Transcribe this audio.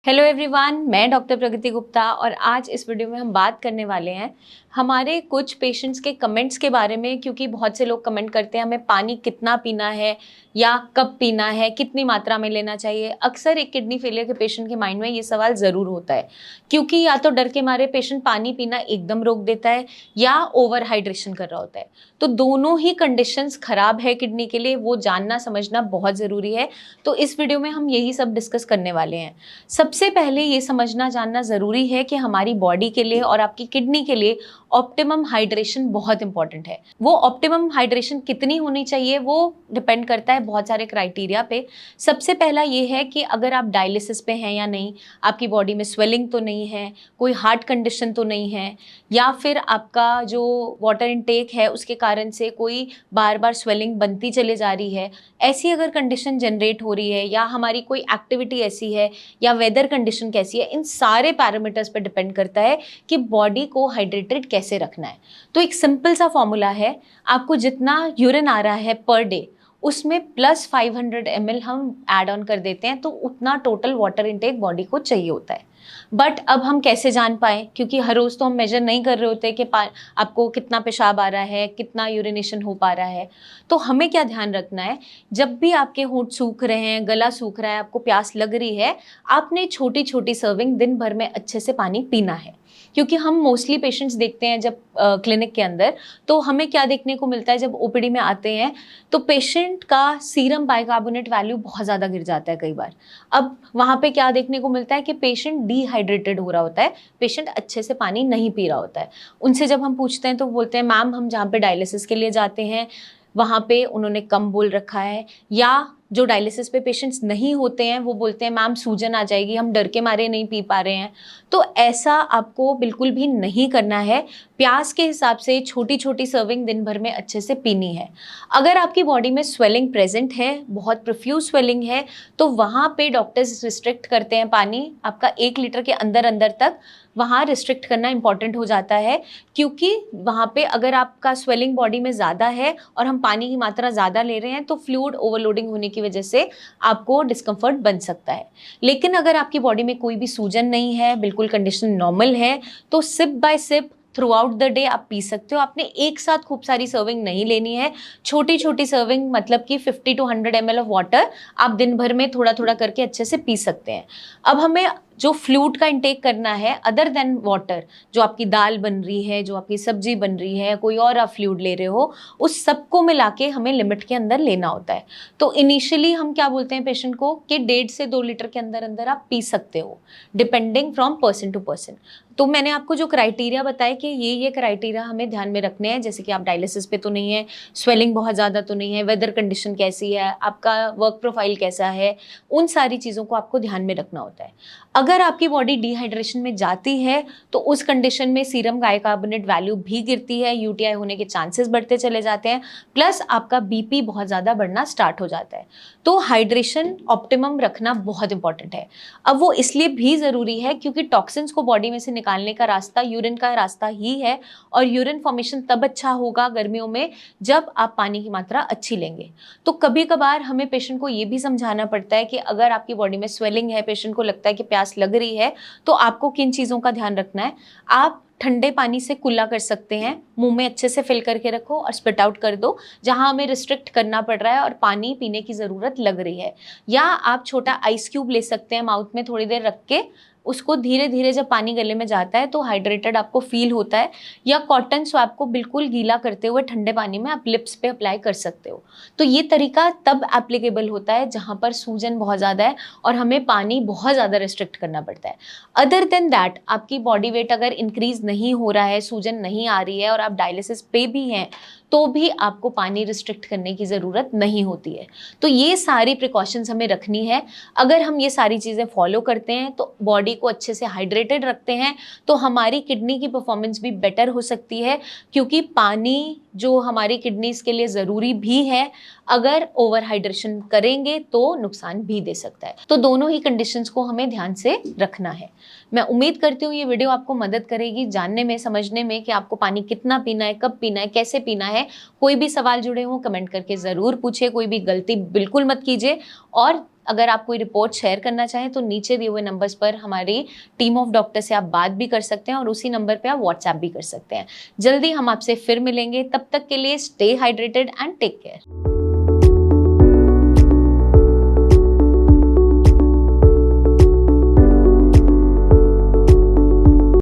Hello everyone, मैं doctor प्रगति गुप्ता और आज इस वीडियो में हम बात करने वाले हैं हमारे कुछ पेशेंट्स के कमेंट्स के बारे में। क्योंकि बहुत से लोग कमेंट करते हैं हमें पानी कितना पीना है या कब पीना है, कितनी मात्रा में लेना चाहिए। अक्सर एक किडनी फेलियर के पेशेंट के माइंड में ये सवाल ज़रूर होता है, क्योंकि या तो डर के मारे पेशेंट पानी पीना एकदम रोक देता है या ओवर हाइड्रेशन कर रहा होता है। तो दोनों ही कंडीशंस खराब है किडनी के लिए, वो जानना समझना बहुत ज़रूरी है। तो इस वीडियो में हम यही सब डिस्कस करने वाले हैं। सबसे पहले ये समझना जानना ज़रूरी है कि हमारी बॉडी के लिए और आपकी किडनी के लिए ऑप्टिमम हाइड्रेशन बहुत इंपॉर्टेंट है। वो ऑप्टिमम हाइड्रेशन कितनी होनी चाहिए वो डिपेंड करता है बहुत सारे क्राइटेरिया पे। सबसे पहला ये है कि अगर आप डायलिसिस पे हैं या नहीं, आपकी बॉडी में स्वेलिंग तो नहीं है, कोई हार्ट कंडीशन तो नहीं है, या फिर आपका जो वाटर इनटेक है उसके कारण से कोई बार बार स्वेलिंग बनती चली जा रही है। ऐसी अगर कंडीशन जनरेट हो रही है या हमारी कोई एक्टिविटी ऐसी है या वेदर कंडीशन कैसी है, इन सारे पैरामीटर्स पर डिपेंड करता है कि बॉडी को हाइड्रेटेड कैसे रखना है। तो एक सिंपल सा फॉर्मूला है, आपको जितना यूरिन आ रहा है पर डे उसमें प्लस 500 ml हम ऐड ऑन कर देते हैं, तो उतना टोटल वाटर इनटेक बॉडी को चाहिए होता है। बट अब हम कैसे जान पाएँ, क्योंकि हर रोज़ तो हम मेजर नहीं कर रहे होते कि आपको कितना पेशाब आ रहा है, कितना यूरिनेशन हो पा रहा है। तो हमें क्या ध्यान रखना है, जब भी आपके होंठ सूख रहे हैं, गला सूख रहा है, आपको प्यास लग रही है, आपने छोटी छोटी सर्विंग दिन भर में अच्छे से पानी पीना है। क्योंकि हम मोस्टली पेशेंट्स देखते हैं जब क्लिनिक के अंदर, तो हमें क्या देखने को मिलता है जब ओपीडी में आते हैं तो पेशेंट का सीरम बाइकार्बोनेट वैल्यू बहुत ज़्यादा गिर जाता है कई बार। अब वहाँ पे क्या देखने को मिलता है कि पेशेंट डिहाइड्रेटेड हो रहा होता है, पेशेंट अच्छे से पानी नहीं पी रहा होता है। उनसे जब हम पूछते हैं तो बोलते हैं मैम हम जहाँ पे डायलिसिस के लिए जाते हैं वहाँ पे उन्होंने कम बोल रखा है, या जो डायलिसिस पे पेशेंट्स नहीं होते हैं वो बोलते हैं मैम सूजन आ जाएगी, हम डर के मारे नहीं पी पा रहे हैं। तो ऐसा आपको बिल्कुल भी नहीं करना है। प्यास के हिसाब से छोटी छोटी सर्विंग दिन भर में अच्छे से पीनी है। अगर आपकी बॉडी में स्वेलिंग प्रेजेंट है, बहुत प्रोफ्यूज स्वेलिंग है, तो वहाँ पे डॉक्टर्स रिस्ट्रिक्ट करते हैं पानी आपका 1 लीटर के अंदर अंदर तक, वहाँ रिस्ट्रिक्ट करना इंपॉर्टेंट हो जाता है। क्योंकि वहाँ पे अगर आपका स्वेलिंग बॉडी में ज़्यादा है और हम पानी की मात्रा ज़्यादा ले रहे हैं तो फ्लूइड ओवरलोडिंग होने की वजह से आपको डिस्कम्फर्ट बन सकता है। लेकिन अगर आपकी बॉडी में कोई भी सूजन नहीं है, बिल्कुल कंडीशन नॉर्मल है, तो sip by sip throughout the day आप पी सकते हो। आपने एक साथ खूब सारी सर्विंग नहीं लेनी है, छोटी छोटी सर्विंग, मतलब कि 50 to 100 ml ऑफ वाटर आप दिन भर में थोड़ा थोड़ा करके अच्छे से पी सकते हैं। अब हमें जो फ्लूइड का इंटेक करना है अदर देन वाटर, जो आपकी दाल बन रही है, जो आपकी सब्जी बन रही है, कोई और आप फ्लूइड ले रहे हो, उस सबको मिला के हमें लिमिट के अंदर लेना होता है। तो इनिशियली हम क्या बोलते हैं पेशेंट को कि 1.5 से 2 लीटर के अंदर अंदर आप पी सकते हो, depending from person to person. तो मैंने आपको जो क्राइटेरिया बताया कि ये क्राइटेरिया हमें ध्यान में रखने हैं, जैसे कि आप डायलिसिस पे तो नहीं है, स्वेलिंग बहुत ज़्यादा तो नहीं है, वेदर कंडीशन कैसी है, आपका वर्क प्रोफाइल कैसा है, उन सारी चीज़ों को आपको ध्यान में रखना होता है। अगर आपकी बॉडी डिहाइड्रेशन में जाती है तो उस कंडीशन में सीरम बाइकार्बोनेट वैल्यू भी गिरती है, यूटीआई होने के चांसेस बढ़ते चले जाते हैं, प्लस आपका बीपी बहुत ज़्यादा बढ़ना स्टार्ट हो जाता है। तो हाइड्रेशन ऑप्टिमम रखना बहुत इंपॉर्टेंट है। अब वो इसलिए भी ज़रूरी है क्योंकि टॉक्सिन्स को बॉडी में से निकालने का रास्ता यूरिन का रास्ता ही है, और यूरिन फॉर्मेशन तब अच्छा होगा गर्मियों में जब आप पानी की मात्रा अच्छी लेंगे। तो कभी कभार हमें पेशेंट को ये भी समझाना पड़ता है कि अगर आपकी बॉडी में स्वेलिंग है, पेशेंट को लगता है कि प्यास लग रही है, तो आपको किन चीज़ों का ध्यान रखना है। आप ठंडे पानी से कुल्ला कर सकते हैं, मुंह में अच्छे से फिल करके रखो और स्पिट आउट कर दो जहां हमें रिस्ट्रिक्ट करना पड़ रहा है और पानी पीने की ज़रूरत लग रही है। या आप छोटा आइस क्यूब ले सकते हैं, माउथ में थोड़ी देर रख के उसको धीरे धीरे जब पानी गले में जाता है तो हाइड्रेटेड आपको फील होता है। या कॉटन स्वैब को बिल्कुल गीला करते हुए ठंडे पानी में आप लिप्स पे अप्लाई कर सकते हो। तो ये तरीका तब एप्लीकेबल होता है जहाँ पर सूजन बहुत ज़्यादा है और हमें पानी बहुत ज़्यादा रिस्ट्रिक्ट करना पड़ता है। अदर देन दैट आपकी बॉडी वेट अगर इंक्रीज नहीं हो रहा है, सूजन नहीं आ रही है और आप डायलिसिस पे भी हैं, तो भी आपको पानी रिस्ट्रिक्ट करने की ज़रूरत नहीं होती है। तो ये सारी प्रिकॉशंस हमें रखनी है। अगर हम ये सारी चीज़ें फॉलो करते हैं तो बॉडी को अच्छे से हाइड्रेटेड रखते हैं, तो हमारी किडनी की परफॉर्मेंस भी बेटर हो सकती है। क्योंकि पानी जो हमारी किडनीज के लिए ज़रूरी भी है, अगर ओवर हाइड्रेशन करेंगे तो नुकसान भी दे सकता है। तो दोनों ही कंडीशंस को हमें ध्यान से रखना है। मैं उम्मीद करती हूँ ये वीडियो आपको मदद करेगी जानने में, समझने में कि आपको पानी कितना पीना है, कब पीना है, कैसे पीना है। कोई भी सवाल जुड़े हों कमेंट करके ज़रूर पूछिए, कोई भी गलती बिल्कुल मत कीजिए और अगर आप कोई रिपोर्ट शेयर करना चाहें तो नीचे दिए हुए नंबर्स पर हमारी टीम ऑफ डॉक्टर से आप बात भी कर सकते हैं और उसी नंबर पे आप व्हाट्सएप भी कर सकते हैं। जल्दी हम आपसे फिर मिलेंगे, तब तक के लिए stay hydrated and take care.